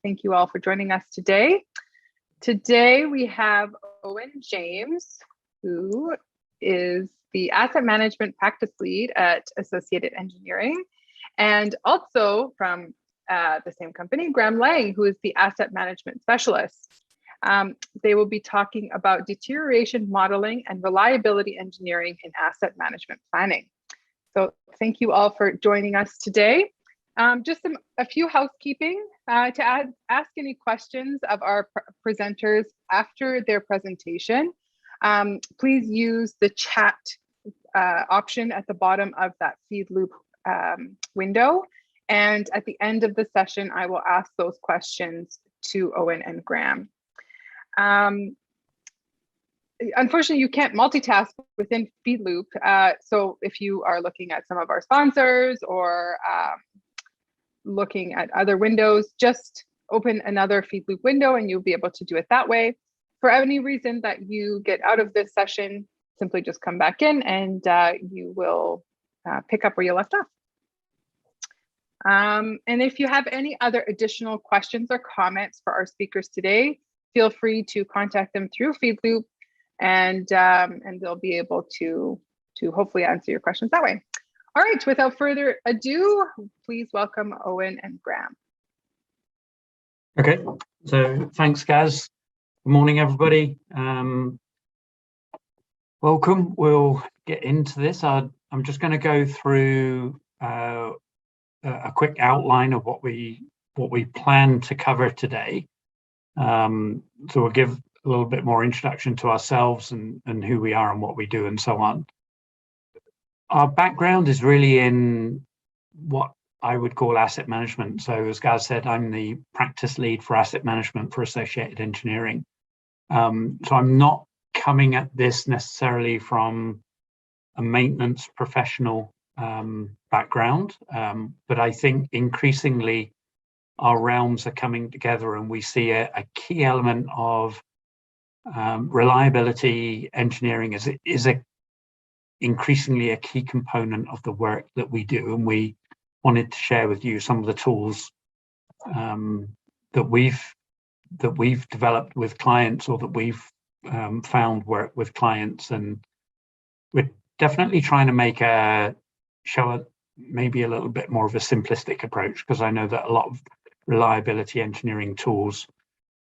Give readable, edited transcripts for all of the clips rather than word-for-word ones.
thank you all for joining us today. Today we have Owen James, who is the Asset Management Practice Lead at Associated Engineering, and also from the same company, Graham Lang, who is the Asset Management Specialist. They will be talking about deterioration modeling and reliability engineering in asset management planning. So thank you all for joining us today. Just a few housekeeping to ask any questions of our presenters after their presentation. Please use the chat option at the bottom of that feed loop window. And at the end of the session, I will ask those questions to Owen and Graham. Unfortunately, you can't multitask within feed loop. So if you are looking at some of our sponsors or looking at other windows, just open another feed loop window and you'll be able to do it that way. For any reason that you get out of this session, simply just come back in and you will pick up where you left off. And if you have any other additional questions or comments for our speakers today, feel free to contact them through feed loop and they'll be able to hopefully answer your questions that way. All right, without further ado, please welcome Owen and Graham. Okay, so thanks, Gaz. Good morning, everybody. Welcome. We'll get into this. I'm just going to go through a quick outline of what we plan to cover today. So we'll give a little bit more introduction to ourselves and who we are and what we do and so on. Our background is really in what I would call asset management. So as Gaz said, I'm the practice lead for asset management for Associated Engineering. So I'm not coming at this necessarily from a maintenance professional background, but I think increasingly our realms are coming together and we see a key element of reliability engineering is increasingly a key component of the work that we do, and we wanted to share with you some of the tools that we've developed with clients or that we've found work with clients, and we're definitely trying to show maybe a little bit more of a simplistic approach, because I know that a lot of reliability engineering tools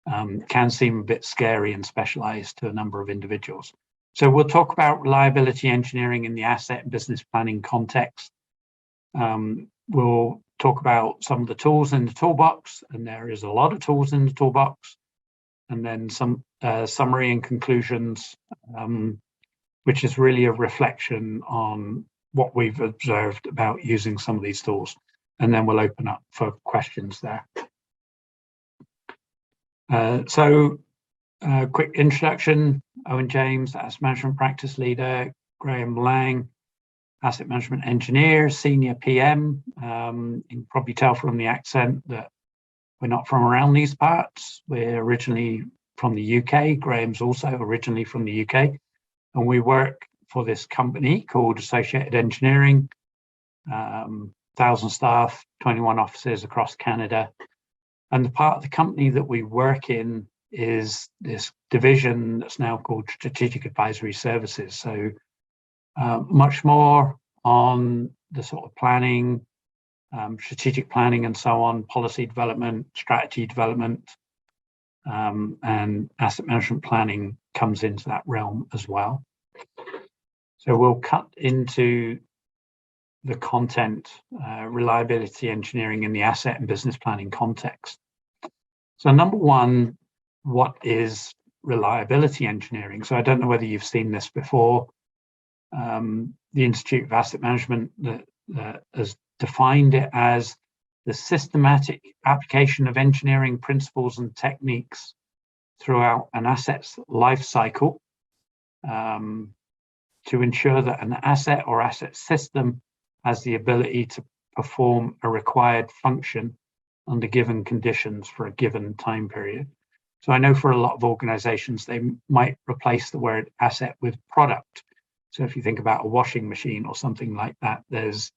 can seem a bit scary and specialized to a number of individuals. So we'll talk about reliability engineering in the asset and business planning context. We'll talk about some of the tools in the toolbox, and there is a lot of tools in the toolbox, and then some summary and conclusions, which is really a reflection on what we've observed about using some of these tools. And then we'll open up for questions there. Quick introduction: Owen James, Asset Management Practice Leader. Graham Lang, Asset Management Engineer, Senior PM. You can probably tell from the accent that we're not from around these parts. We're originally from the UK. Graham's also originally from the UK. And we work for this company called Associated Engineering, 1,000 staff, 21 offices across Canada. And the part of the company that we work in is this division that's now called Strategic Advisory Services. So much more on the sort of planning, strategic planning and so on, policy development, strategy development, and asset management planning comes into that realm as well. So we'll cut into the content, reliability engineering in the asset and business planning context. So number one, what is reliability engineering? So I don't know whether you've seen this before. The Institute of Asset Management has defined it as the systematic application of engineering principles and techniques throughout an asset's life cycle to ensure that an asset or asset system has the ability to perform a required function under given conditions for a given time period. So I know for a lot of organizations, they might replace the word asset with product. So if you think about a washing machine or something like that, there's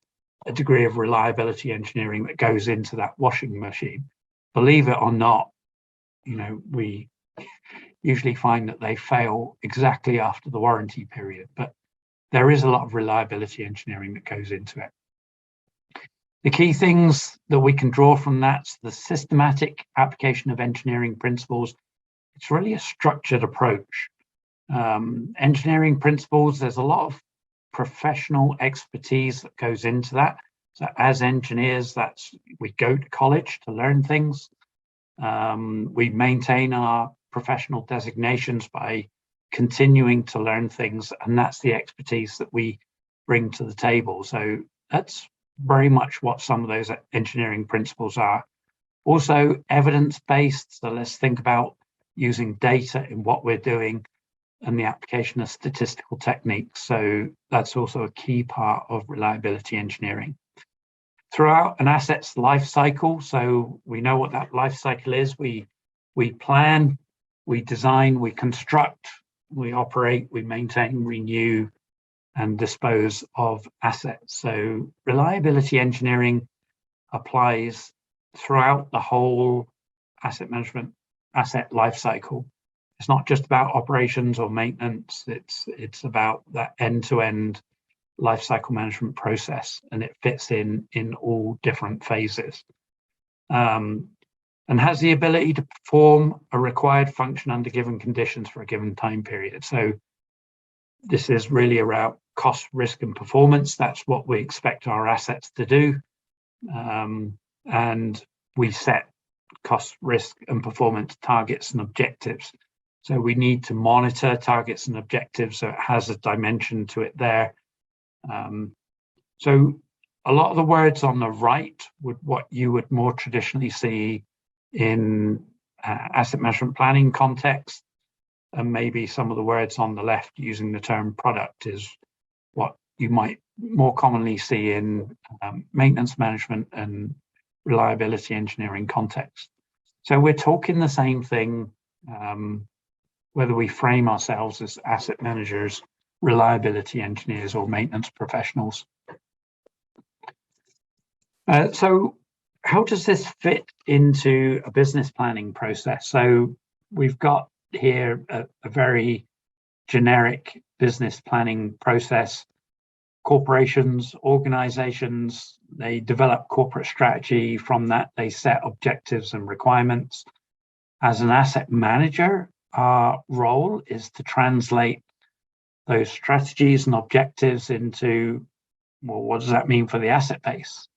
a degree of reliability engineering that goes into that washing machine. believe it or not, we usually find that they fail exactly after the warranty period, but there is a lot of reliability engineering that goes into it. The key things that we can draw from that's the systematic application of engineering principles. It's really a structured approach. Engineering principles, there's a lot of professional expertise that goes into that. So as engineers, we go to college to learn things. We maintain our professional designations by continuing to learn things, and that's the expertise that we bring to the table. So that's very much what some of those engineering principles are. Also evidence-based, so let's think about using data in what we're doing and the application of statistical techniques. So that's also a key part of reliability engineering. Throughout an asset's life cycle, so we know what that life cycle is. We plan, we design, we construct, we operate, we maintain, renew, and dispose of assets. So reliability engineering applies throughout the whole asset management, asset life cycle. It's not just about operations or maintenance, it's about that end-to-end life cycle management process, and it fits in all different phases. And has the ability to perform a required function under given conditions for a given time period. So this is really around cost, risk, and performance. That's what we expect our assets to do. And we set cost, risk, and performance targets and objectives. So we need to monitor targets and objectives, so it has a dimension to it there. So a lot of the words on the right would what you would more traditionally see in asset management planning context, and maybe some of the words on the left using the term product is what you might more commonly see in maintenance management and reliability engineering context. So we're talking the same thing, whether we frame ourselves as asset managers, reliability engineers, or maintenance professionals. So how does this fit into a business planning process? So we've got here a very generic business planning process. Corporations, organizations, they develop corporate strategy. From that, they set objectives and requirements. As an asset manager, our role is to translate those strategies and objectives into, well, what does that mean for the asset base?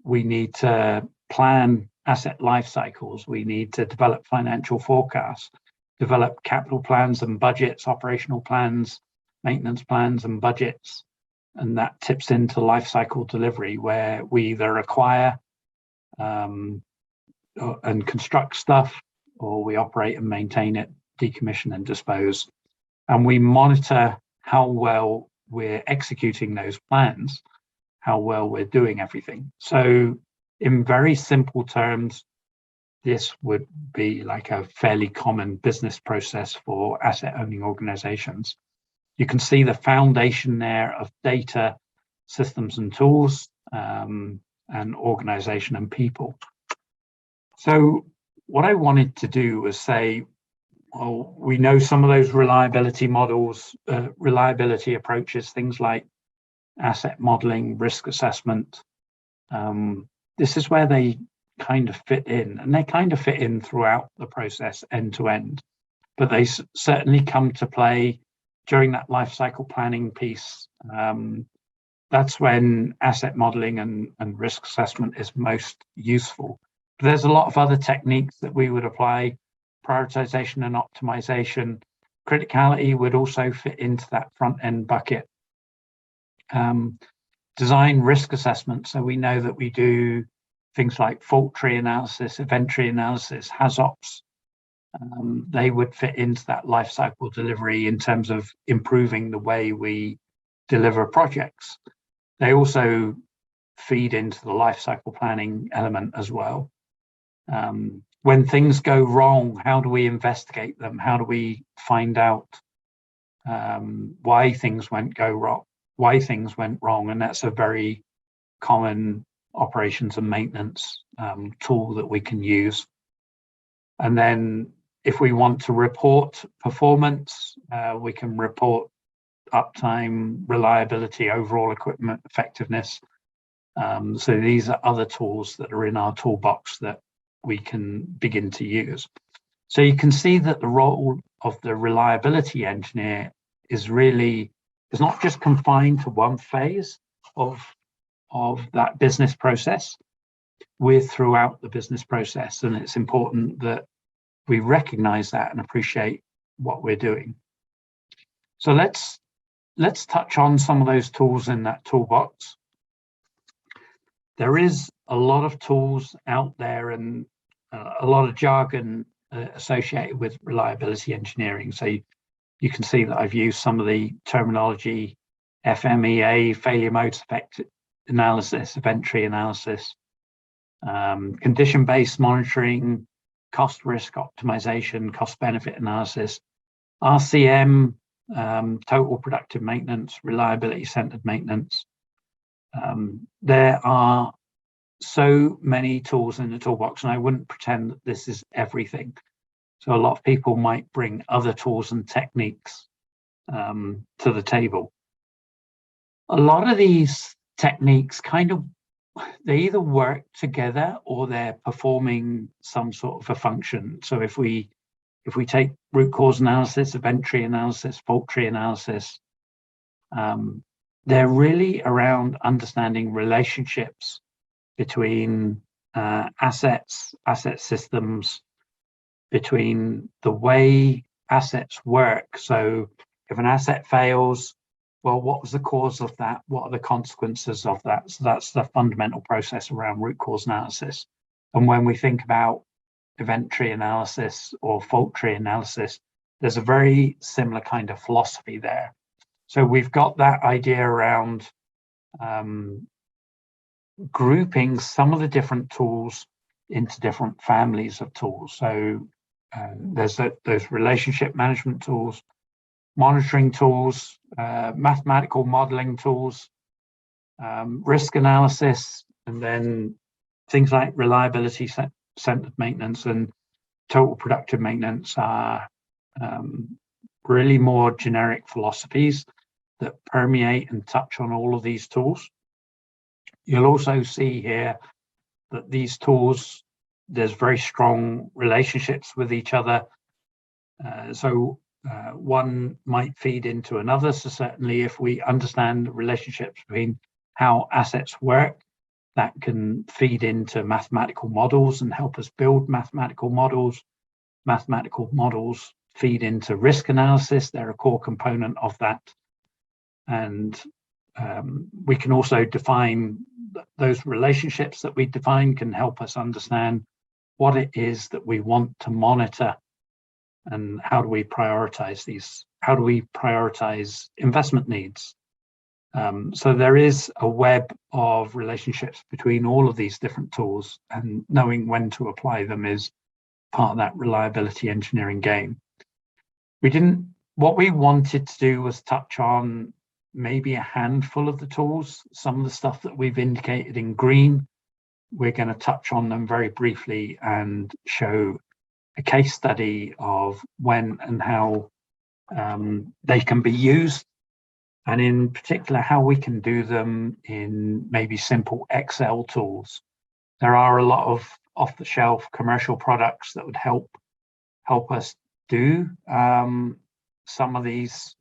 We need to plan asset life cycles. We need to develop financial forecasts, develop capital plans and budgets, operational plans, maintenance plans and budgets. And that tips into life cycle delivery, where we either acquire and construct stuff, or we operate and maintain it, decommission and dispose. And we monitor how well we're executing those plans, how well we're doing everything. So in very simple terms, this would be like a fairly common business process for asset owning organizations. You can see the foundation there of data, systems and tools, and organization and people. So what I wanted to do was say, well, we know some of those reliability models, reliability approaches, things like asset modeling, risk assessment. This is where they kind of fit in, and they kind of fit in throughout the process end to end, but they certainly come to play during that life cycle planning piece. That's when asset modeling and risk assessment is most useful. But there's a lot of other techniques that we would apply. Prioritization and optimization. Criticality would also fit into that front end bucket. Design risk assessment. So we know that we do things like fault tree analysis, event tree analysis, HAZOPs. They would fit into that life cycle delivery in terms of improving the way we deliver projects. They also feed into the life cycle planning element as well. When things go wrong, how do we investigate them? How do we find out why things went wrong? And that's a very common operations and maintenance tool that we can use. And then if we want to report performance, we can report uptime, reliability, overall equipment effectiveness. So these are other tools that are in our toolbox that we can begin to use. So you can see that the role of the reliability engineer is not just confined to one phase of that business process. We're throughout the business process, and it's important that we recognize that and appreciate what we're doing. So let's touch on some of those tools in that toolbox. There is a lot of tools out there and a lot of jargon associated with reliability engineering. So you can see that I've used some of the terminology: FMEA, failure modes effect analysis, event tree analysis, condition-based monitoring, cost risk optimization, cost benefit analysis, RCM, total productive maintenance, reliability centered maintenance. There are so many tools in the toolbox, and I wouldn't pretend that this is everything. So a lot of people might bring other tools and techniques to the table. A lot of these techniques they either work together or they're performing some sort of a function. So if we take root cause analysis, event tree analysis, fault tree analysis, they're really around understanding relationships between asset systems, between the way assets work. So if an asset fails, well, what was the cause of that? What are the consequences of that? So that's the fundamental process around root cause analysis. And when we think about event tree analysis or fault tree analysis, there's a very similar kind of philosophy there. So we've got that idea around grouping some of the different tools into different families of tools. So there's those relationship management tools, monitoring tools, mathematical modeling tools, risk analysis, and then things like reliability centered maintenance and total productive maintenance are really more generic philosophies that permeate and touch on all of these tools. You'll also see here that these tools, there's very strong relationships with each other. So one might feed into another. So certainly if we understand the relationships between how assets work, that can feed into mathematical models and help us build mathematical models. Mathematical models feed into risk analysis. They're a core component of that. And we can also define those relationships that we define can help us understand what it is that we want to monitor and how do we prioritize these? How do we prioritize investment needs? So there is a web of relationships between all of these different tools, and knowing when to apply them is part of that reliability engineering game. What we wanted to do was touch on maybe a handful of the tools. Some of the stuff that we've indicated in green, we're going to touch on them very briefly and show a case study of when and how they can be used, and in particular how we can do them in maybe simple Excel tools. There are a lot of off-the-shelf commercial products that would help us do some of these,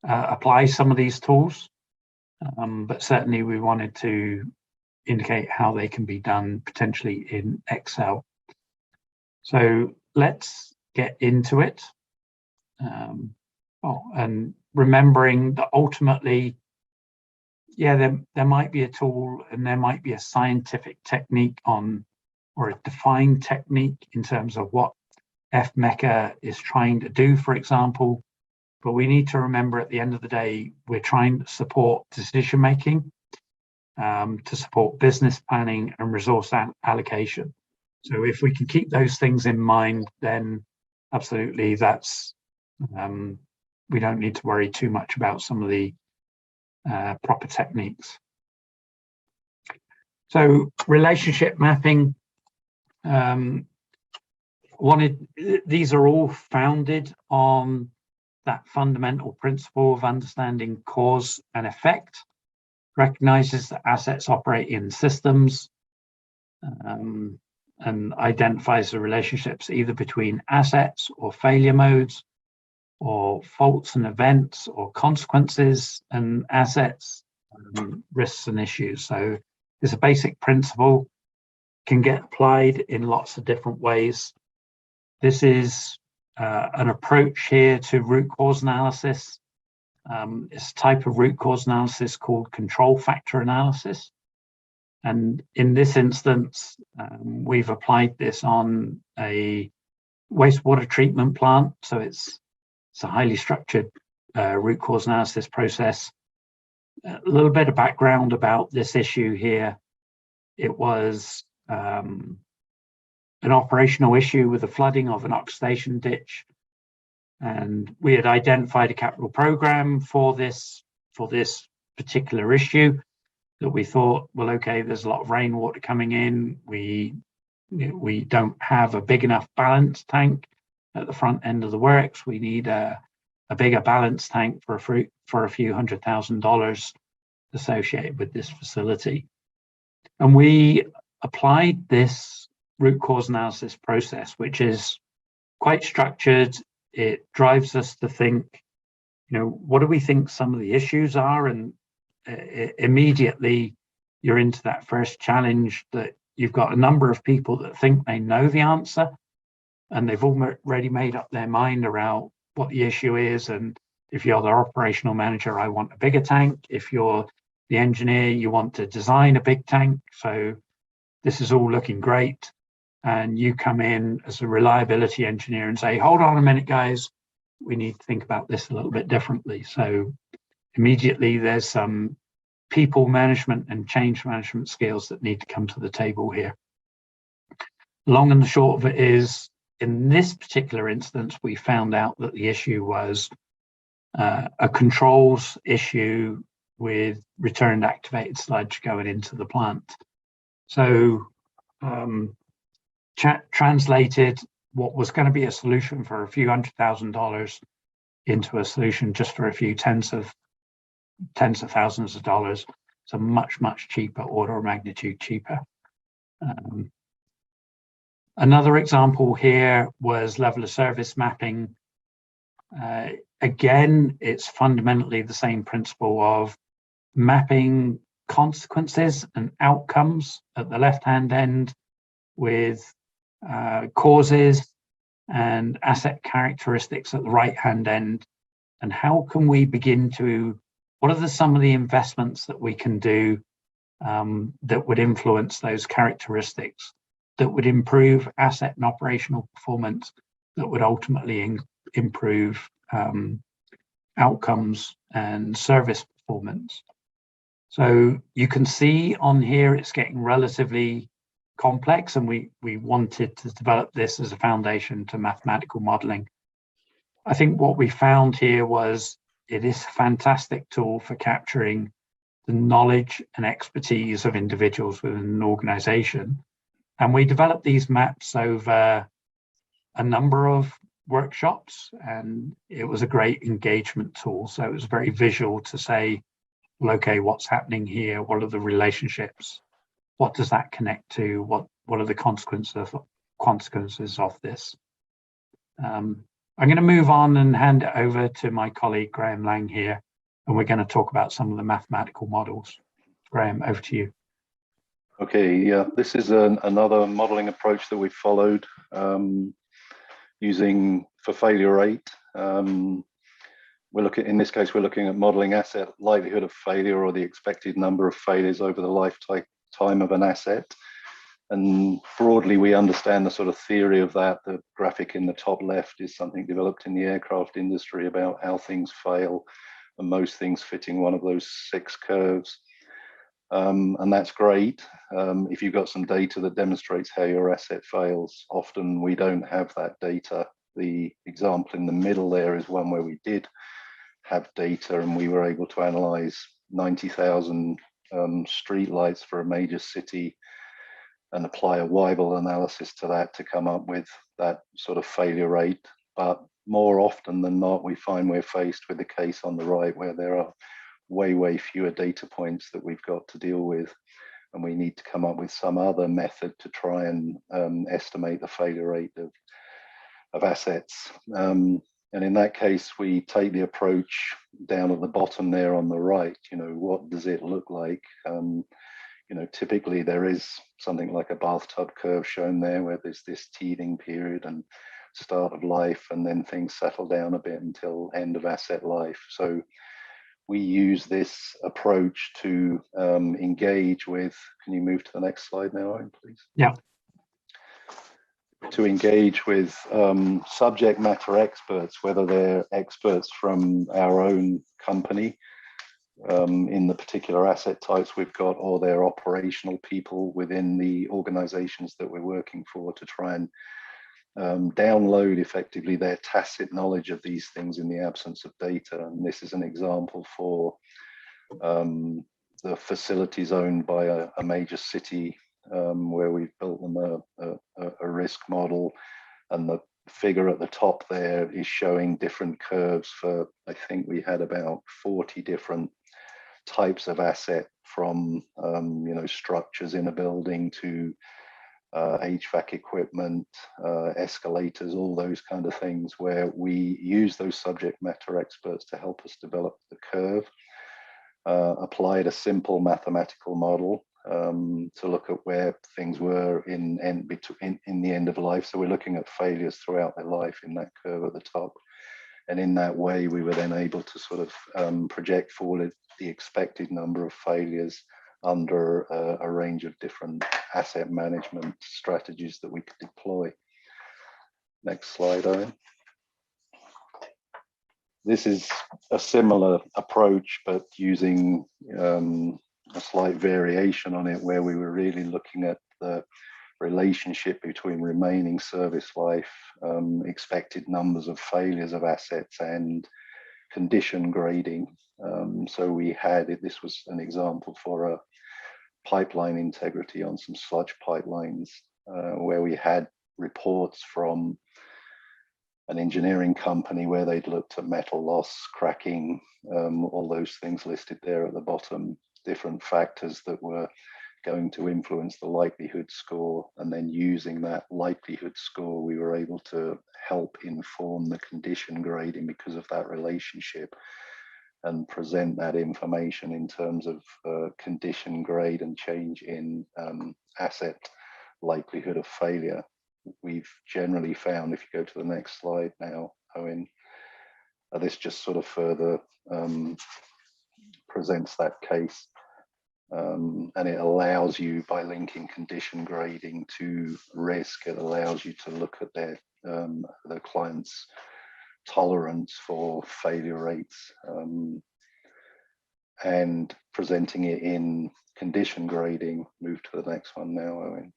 apply some of these tools, but certainly we wanted to indicate how they can be done potentially in Excel. So let's get into it. And remembering that ultimately, yeah, there might be a tool and there might be a scientific technique or a defined technique in terms of what FMECA is trying to do, for example. But we need to remember at the end of the day, we're trying to support decision making, to support business planning and resource allocation. So if we can keep those things in mind, then absolutely that's, we don't need to worry too much about some of the proper techniques. So relationship mapping, these are all founded on that fundamental principle of understanding cause and effect, recognizes that assets operate in systems, and identifies the relationships either between assets or failure modes, or faults and events, or consequences and assets, risks and issues. So it's a basic principle, can get applied in lots of different ways. This is an approach here to root cause analysis. It's a type of root cause analysis called control factor analysis. And in this instance, we've applied this on a wastewater treatment plant. So it's a highly structured root cause analysis process. A little bit of background about this issue here. It was an operational issue with the flooding of an oxidation ditch. And we had identified a capital program for this particular issue that we thought, well, okay, there's a lot of rainwater coming in. We don't have a big enough balance tank at the front end of the works. We need a bigger balance tank for a few $100,000 associated with this facility. And we applied this root cause analysis process, which is quite structured. It drives us to think, what do we think some of the issues are? And immediately you're into that first challenge that you've got a number of people that think they know the answer, and they've already made up their mind around what the issue is. And if you're the operational manager, I want a bigger tank. If you're the engineer, you want to design a big tank. So this is all looking great. And you come in as a reliability engineer and say, hold on a minute, guys, we need to think about this a little bit differently. So immediately there's some people management and change management skills that need to come to the table here. Long and the short of it is, in this particular instance, we found out that the issue was a controls issue with returned activated sludge going into the plant. So translated what was going to be a solution for a few $100,000 into a solution just for a few tens of thousands of dollars. So much cheaper, order of magnitude cheaper. Another example here was level of service mapping. Again, it's fundamentally the same principle of mapping consequences and outcomes at the left-hand end with causes and asset characteristics at the right-hand end. And how can we begin to, what are some of the investments that we can do that would influence those characteristics, that would improve asset and operational performance, that would ultimately improve outcomes and service performance. So you can see on here, it's getting relatively complex, and we wanted to develop this as a foundation to mathematical modeling. I think what we found here was it is a fantastic tool for capturing the knowledge and expertise of individuals within an organization. And we developed these maps over a number of workshops, and it was a great engagement tool. So it was very visual to say, well, okay, what's happening here? What are the relationships? What does that connect to? What are the consequences of this? I'm going to move on and hand it over to my colleague, Graham Lang here, and we're going to talk about some of the mathematical models. Graham, over to you. Okay, yeah, this is another modeling approach that we followed using for failure rate. In this case, we're looking at modeling asset likelihood of failure, or the expected number of failures over the lifetime of an asset. And broadly, we understand the sort of theory of that. The graphic in the top left is something developed in the aircraft industry about how things fail, and most things fitting one of those 6 curves. And that's great if you've got some data that demonstrates how your asset fails. Often we don't have that data. The example in the middle there is one where we did have data, and we were able to analyze 90,000 street lights for a major city and apply a Weibull analysis to that to come up with that sort of failure rate. But more often than not, we find we're faced with the case on the right where there are way fewer data points that we've got to deal with, and we need to come up with some other method to try and estimate the failure rate of assets. And in that case, we take the approach down at the bottom there on the right. You know, what does it look like? You know, typically there is something like a bathtub curve shown there where there's this teething period and start of life, and then things settle down a bit until end of asset life. So we use this approach to engage with, can you move to the next slide now, Owen, please? Yeah. To engage with subject matter experts, whether they're experts from our own company in the particular asset types we've got, or they're operational people within the organizations that we're working for, to try and download effectively their tacit knowledge of these things in the absence of data. And this is an example for the facilities owned by a major city where we've built them a risk model, and the figure at the top there is showing different curves for, I think we had about 40 different types of asset, from you know, structures in a building to HVAC equipment, escalators, all those kind of things, where we use those subject matter experts to help us develop the curve, applied a simple mathematical model to look at where things were in the end of life. So we're looking at failures throughout their life in that curve at the top. And in that way, we were then able to sort of project forward the expected number of failures under a range of different asset management strategies that we could deploy. Next slide, Owen. This is a similar approach, but using a slight variation on it, where we were really looking at the relationship between remaining service life, expected numbers of failures of assets, and condition grading. So we had, this was an example for a pipeline integrity on some sludge pipelines, where we had reports from an engineering company where they'd looked at metal loss, cracking, all those things listed there at the bottom, different factors that were going to influence the likelihood score. And then using that likelihood score, we were able to help inform the condition grading because of that relationship, and present that information in terms of condition grade and change in asset likelihood of failure. We've generally found, if you go to the next slide now, Owen, this just sort of further presents that case. And it allows you, by linking condition grading to risk, it allows you to look at their the client's tolerance for failure rates, and presenting it in condition grading. Move to the next one now, Owen.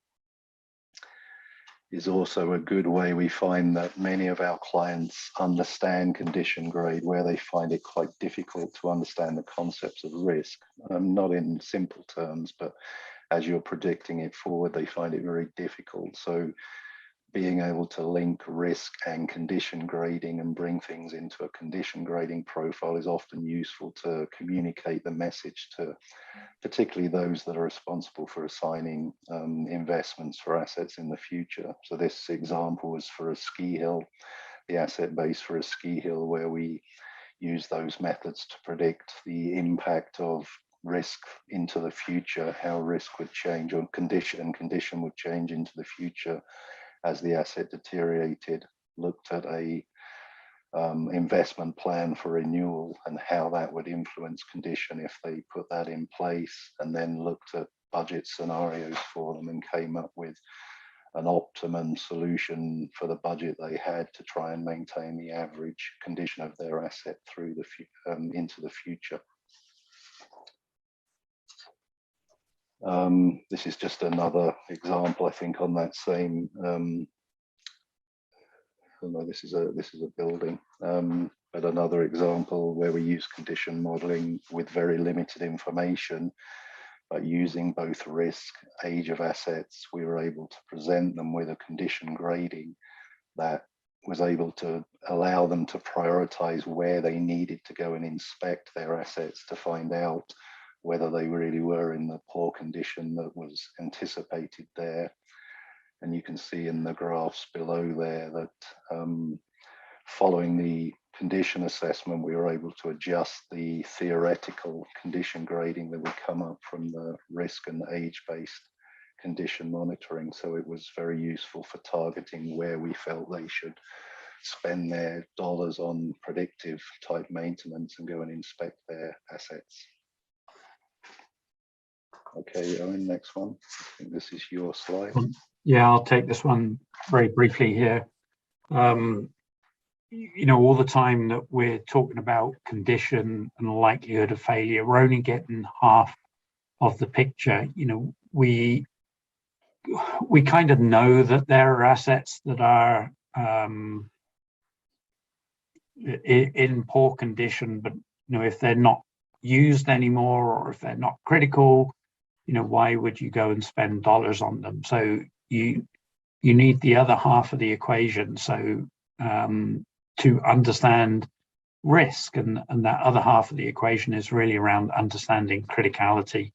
Is also a good way. We find that many of our clients understand condition grade, where they find it quite difficult to understand the concepts of risk, not in simple terms, but as you're predicting it forward, they find it very difficult. So being able to link risk and condition grading and bring things into a condition grading profile is often useful to communicate the message to particularly those that are responsible for assigning investments for assets in the future. So this example was for a ski hill, the asset base for a ski hill, where we use those methods to predict the impact of risk into the future, how risk would change, or condition would change into the future as the asset deteriorated. Looked at a investment plan for renewal and how that would influence condition if they put that in place, and then looked at budget scenarios for them and came up with an optimum solution for the budget they had to try and maintain the average condition of their asset through the into the future. This is just another example, I think, on that same. No, this is a building, but another example where we use condition modeling with very limited information but using both risk, age of assets, we were able to present them with a condition grading that was able to allow them to prioritize where they needed to go and inspect their assets to find out whether they really were in the poor condition that was anticipated there. And you can see in the graphs below there that following the condition assessment, we were able to adjust the theoretical condition grading that would come up from the risk and age-based condition monitoring. So it was very useful for targeting where we felt they should spend their dollars on predictive type maintenance and go and inspect their assets. Okay, Owen, next one. I think this is your slide. Yeah, I'll take this one very briefly here. You know, all the time that we're talking about condition and likelihood of failure, we're only getting half of the picture. You know, we kind of know that there are assets that are in poor condition, but you know, if they're not used anymore or if they're not critical, you know, why would you go and spend dollars on them? So you need the other half of the equation. So to understand risk, and that other half of the equation is really around understanding criticality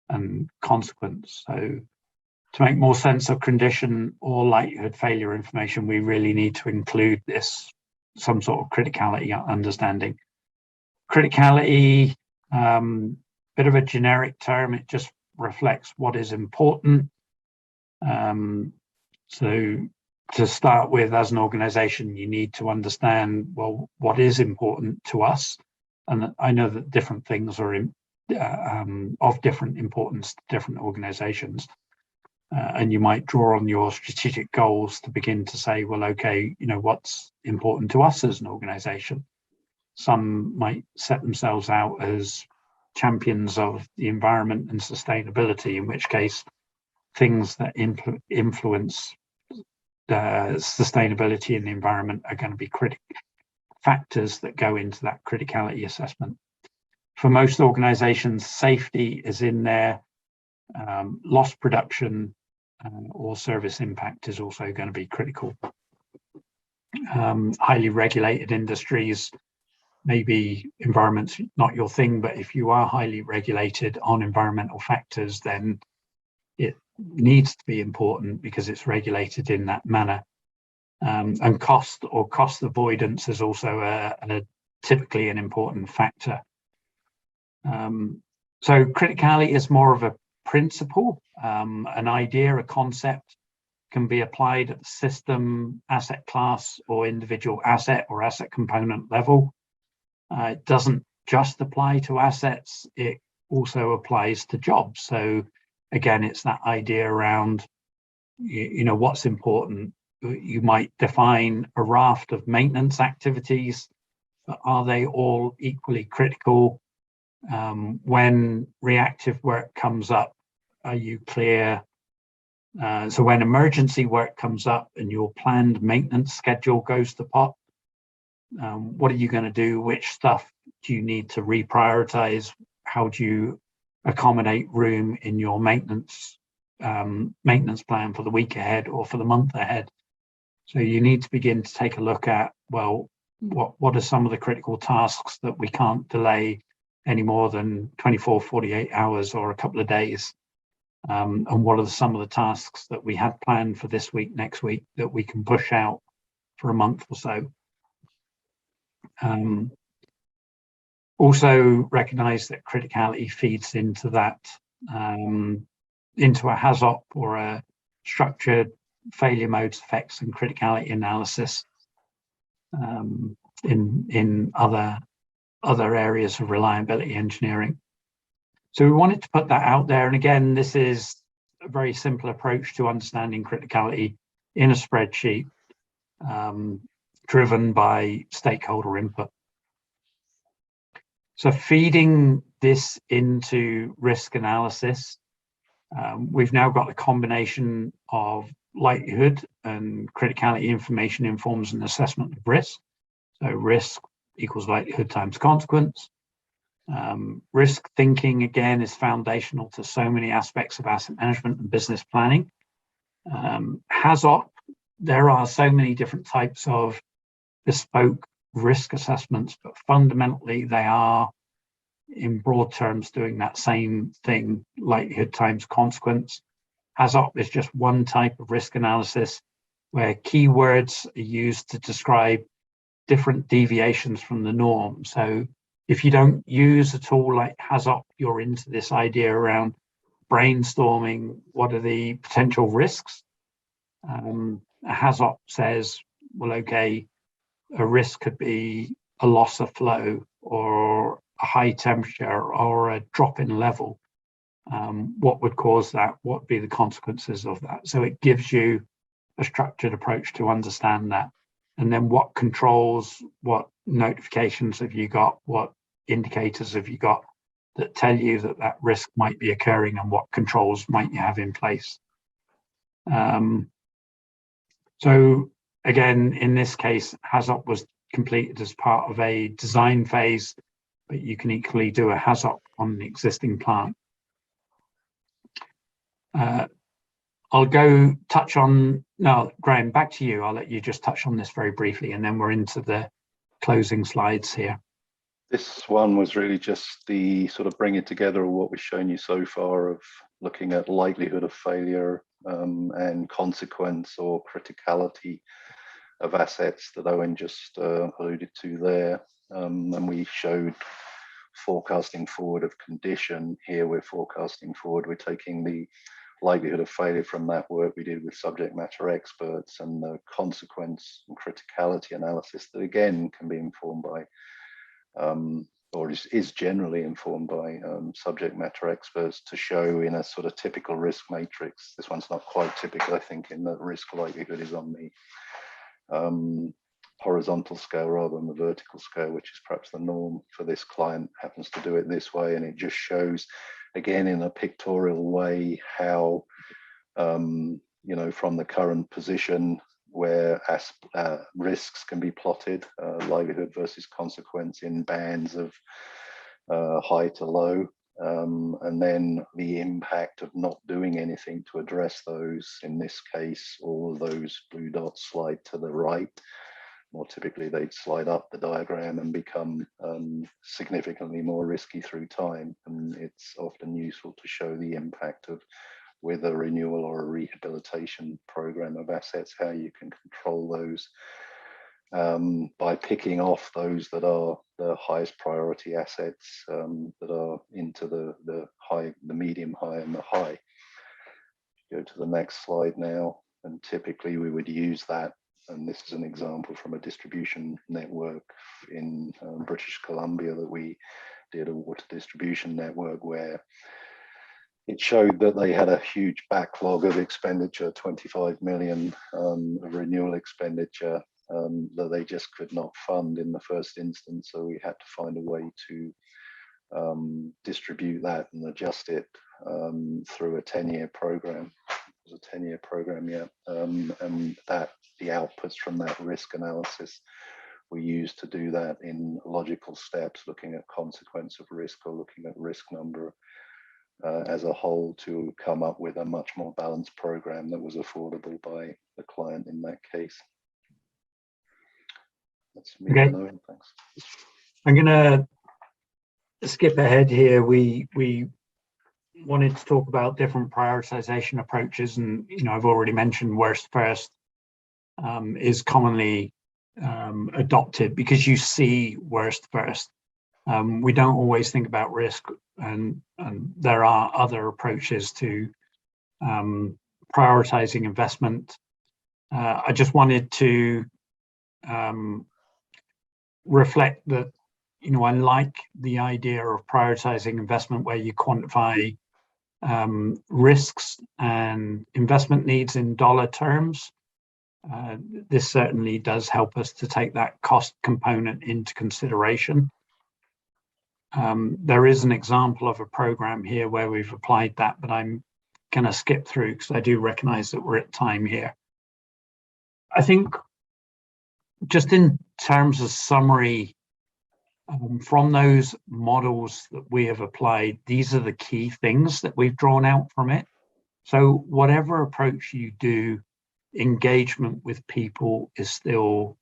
and consequence. So to make more sense of condition or likelihood failure information, we really need to include this, some sort of criticality understanding. Criticality, bit of a generic term, it just reflects what is important. So to start with, as an organization, you need to understand, well, what is important to us. And I know that different things are of different importance to different organizations. And you might draw on your strategic goals to begin to say, well, okay, you know, what's important to us as an organization? Some might set themselves out as champions of the environment and sustainability, in which case things that influence sustainability in the environment are going to be factors that go into that criticality assessment. For most organizations, safety is in there. Lost production or service impact is also going to be critical. Highly regulated industries, maybe environment's not your thing, but if you are highly regulated on environmental factors, then it needs to be important because it's regulated in that manner. And cost or cost avoidance is also typically an important factor. So criticality is more of a principle, an idea, a concept, can be applied at the system, asset class, or individual asset or asset component level. It doesn't just apply to assets, it also applies to jobs. So again, it's that idea around, you know, what's important. You might define a raft of maintenance activities, but are they all equally critical? When reactive work comes up, are you clear? So when emergency work comes up and your planned maintenance schedule goes to pot, what are you going to do? Which stuff do you need to reprioritize? How do you accommodate room in your maintenance plan for the week ahead or for the month ahead? So you need to begin to take a look at, well, what are some of the critical tasks that we can't delay any more than 24, 48 hours or a couple of days? And what are some of the tasks that we had planned for this week, next week, that we can push out for a month or so? Also recognize that criticality feeds into that, into a HAZOP or a structured failure modes, effects and criticality analysis in other areas of reliability engineering. So we wanted to put that out there. And again, this is a very simple approach to understanding criticality in a spreadsheet, driven by stakeholder input. So feeding this into risk analysis, we've now got a combination of likelihood and criticality information informs an assessment of risk. So risk equals likelihood times consequence. Risk thinking, again, is foundational to so many aspects of asset management and business planning. HAZOP, there are so many different types of bespoke risk assessments, but fundamentally they are, in broad terms, doing that same thing, likelihood times consequence. HAZOP is just one type of risk analysis where keywords are used to describe different deviations from the norm. So if you don't use a tool like HAZOP, you're into this idea around brainstorming what are the potential risks. HAZOP says, well, okay, a risk could be a loss of flow or a high temperature or a drop in level. What would cause that? What would be the consequences of that? So it gives you a structured approach to understand that. And then what controls, what notifications have you got, what indicators have you got that tell you that that risk might be occurring, and what controls might you have in place. So again, in this case, HAZOP was completed as part of a design phase, but you can equally do a HAZOP on an existing plant. I'll go touch on, no, Graham, back to you. I'll let you just touch on this very briefly, and then we're into the closing slides here. This one was really just the sort of bringing together of what we've shown you so far of looking at likelihood of failure and consequence or criticality of assets that Owen just alluded to there. And we showed forecasting forward of condition. Here we're forecasting forward. We're taking the likelihood of failure from that work we did with subject matter experts and the consequence and criticality analysis that again can be informed by or is generally informed by subject matter experts to show in a sort of typical risk matrix. This one's not quite typical, I think, in that risk likelihood is on the horizontal scale rather than the vertical scale, which is perhaps the norm for this client, happens to do it this way. And it just shows, again, in a pictorial way, how, you know, from the current position where risks can be plotted, likelihood versus consequence in bands of high to low, and then the impact of not doing anything to address those. In this case, all of those blue dots slide to the right. More typically, they'd slide up the diagram and become significantly more risky through time. And it's often useful to show the impact of, with a renewal or a rehabilitation program of assets, how you can control those by picking off those that are the highest priority assets that are into the high, the medium high, and the high. Go to the next slide now, and typically we would use that. And this is an example from a distribution network in British Columbia that we did, a water distribution network where it showed that they had a huge backlog of expenditure, 25 million of renewal expenditure that they just could not fund in the first instance. So we had to find a way to distribute that and adjust it through a 10-year program. It was a 10-year program, yeah. And that the outputs from that risk analysis we used to do that in logical steps, looking at consequence of risk or looking at risk number as a whole, to come up with a much more balanced program that was affordable by the client in that case. That's me. Okay. Owen, thanks. I'm going to skip ahead here. We wanted to talk about different prioritization approaches, and I've already mentioned worst first is commonly adopted because you see worst first. We don't always think about risk, and there are other approaches to prioritizing investment. I just wanted to reflect that I like the idea of prioritizing investment where you quantify risks and investment needs in dollar terms. This certainly does help us to take that cost component into consideration. There is an example of a program here where we've applied that, but I'm going to skip through because I do recognize that we're at time here. I think just in terms of summary, From those models that we have applied, these are the key things that we've drawn out from it. So whatever approach you do, engagement with people is still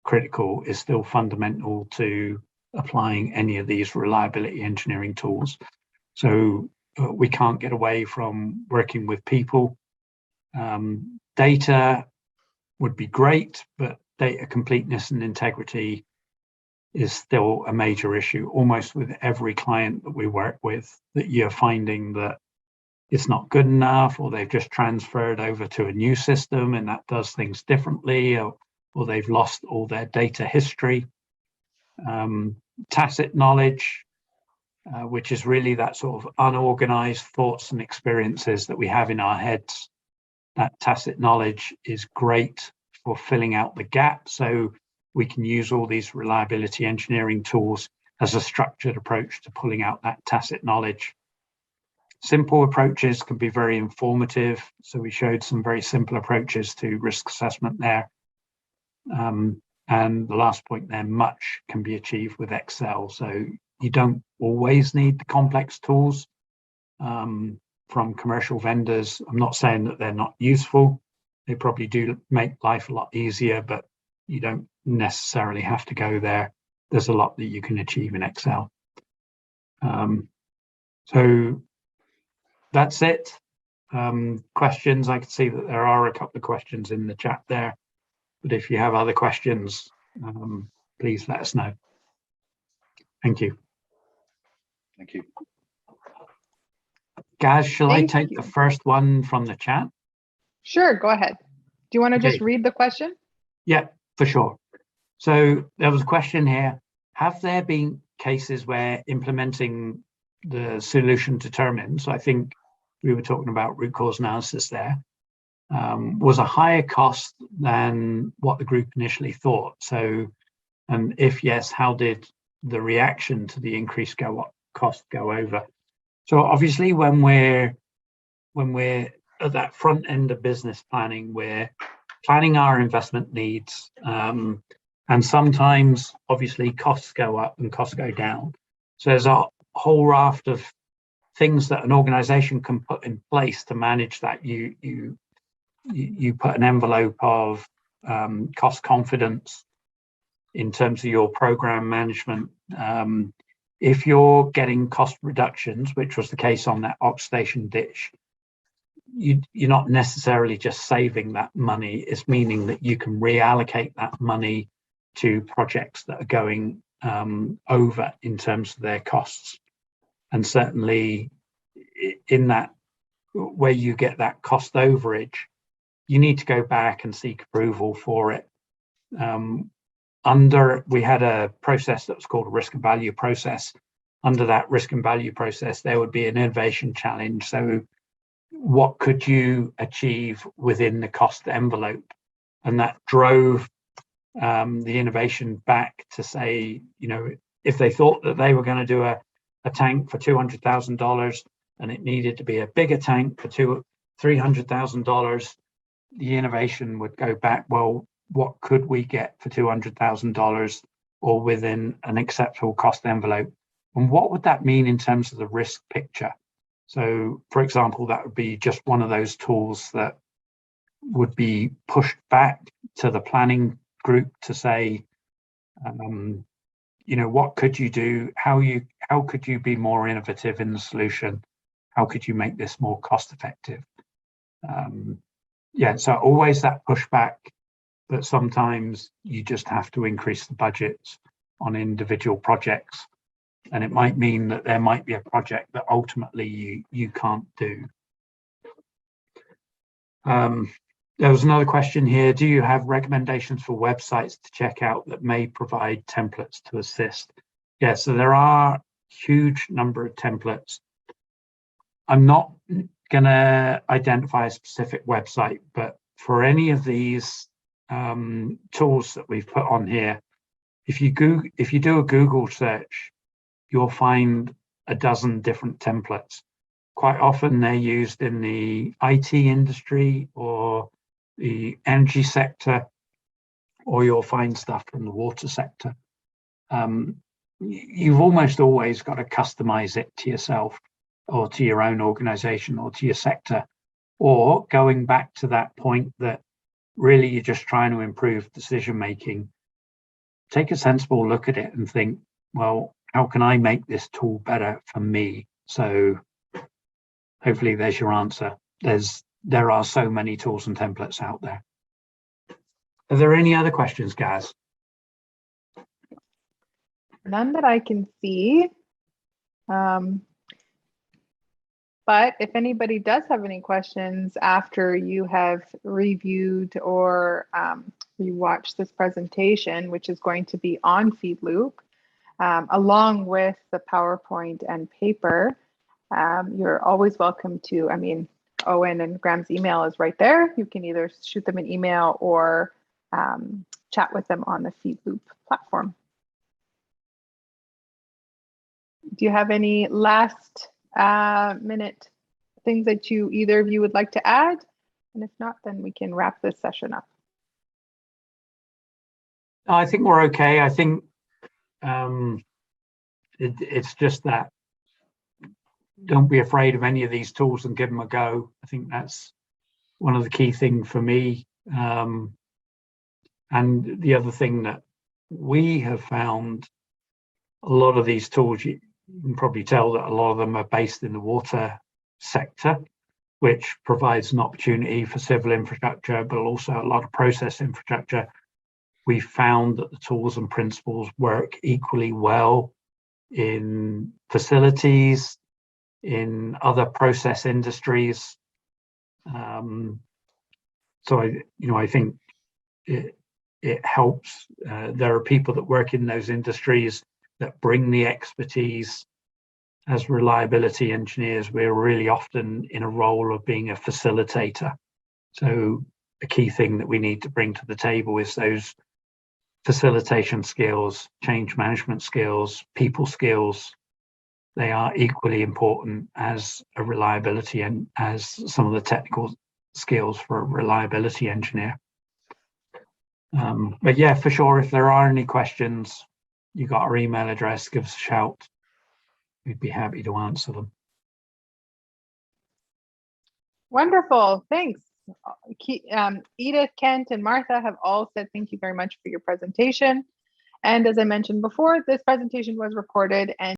critical, is still fundamental to applying any of these reliability engineering tools. So we can't get away from working with people. Data would be great, but data completeness and integrity is still a major issue, almost with every client that we work with, that you're finding that it's not good enough, or they've just transferred over to a new system and that does things differently, or they've lost all their data history. Tacit knowledge, which is really that sort of unorganized thoughts and experiences that we have in our heads. That tacit knowledge is great for filling out the gap. So we can use all these reliability engineering tools as a structured approach to pulling out that tacit knowledge. Simple approaches can be very informative. So we showed some very simple approaches to risk assessment there. And the last point there, much can be achieved with Excel. So you don't always need the complex tools from commercial vendors. I'm not saying that they're not useful. They probably do make life a lot easier, but you don't necessarily have to go there. There's a lot that you can achieve in Excel. So that's it. Questions, I can see that there are a couple of questions in the chat there, but if you have other questions, please let us know. Thank you. Thank you. Gaz, shall I take the first one from the chat? Sure, go ahead. Do you want to just read the question? Yeah, for sure. So there was a question here. Have there been cases where implementing the solution determined, so I think we were talking about root cause analysis there, was a higher cost than what the group initially thought? So, and if yes, how did the reaction to the increased cost go over? So obviously when we're at that front end of business planning, we're planning our investment needs, and sometimes obviously costs go up and costs go down. So there's a whole raft of things that an organization can put in place to manage that. You put an envelope of cost confidence in terms of your program management. If you're getting cost reductions, which was the case on that oxidation ditch, you're not necessarily just saving that money. It's meaning that you can reallocate that money to projects that are going over in terms of their costs. And certainly in that, where you get that cost overage, you need to go back and seek approval for it. We had a process that was called a risk and value process. Under that risk and value process, there would be an innovation challenge. So what could you achieve within the cost envelope? And that drove the innovation back to say, you know, if they thought that they were going to do a tank for $200,000 and it needed to be a bigger tank for $300,000, the innovation would go back, well, what could we get for $200,000 or within an acceptable cost envelope? And what would that mean in terms of the risk picture? So, for example, that would be just one of those tools that would be pushed back to the planning group to say, you know, what could you do? How could you be more innovative in the solution? How could you make this more cost effective? Yeah, so always that pushback, but sometimes you just have to increase the budgets on individual projects. And it might mean that there might be a project that ultimately you can't do. There was another question here. Do you have recommendations for websites to check out that may provide templates to assist? Yeah, so there are a huge number of templates. I'm not going to identify a specific website, but for any of these tools that we've put on here, if you do a Google search, you'll find a dozen different templates. Quite often they're used in the IT industry or the energy sector, or you'll find stuff from the water sector. you've almost always got to customize it to yourself or to your own organization or to your sector, or going back to that point that really you're just trying to improve decision making. Take a sensible look at it and think, well, how can I make this tool better for me? So hopefully there's your answer. There are so many tools and templates out there. Are there any other questions, Gaz? None that I can see. But if anybody does have any questions after you have reviewed or rewatched this presentation, which is going to be on FeedLoop, along with the PowerPoint and paper, you're always welcome to, I mean, Owen and Graham's email is right there. You can either shoot them an email or chat with them on the FeedLoop platform. Do you have any last minute things that either of you would like to add? And if not, then we can wrap this session up. I think we're okay. I think it's just that don't be afraid of any of these tools and give them a go. I think that's one of the key things for me. And the other thing that we have found, a lot of these tools, you can probably tell that a lot of them are based in the water sector, which provides an opportunity for civil infrastructure, but also a lot of process infrastructure. We found that the tools and principles work equally well in facilities, in other process industries. So I think it helps. There are people that work in those industries that bring the expertise. As reliability engineers, we're really often in a role of being a facilitator. So a key thing that we need to bring to the table is those facilitation skills, change management skills, people skills. They are equally important as a reliability and as some of the technical skills for a reliability engineer. But yeah, for sure, if there are any questions, you got our email address, give us a shout. We'd be happy to answer them. Wonderful, thanks. Edith, Kent, and Martha have all said thank you very much for your presentation. And as I mentioned before, this presentation was recorded and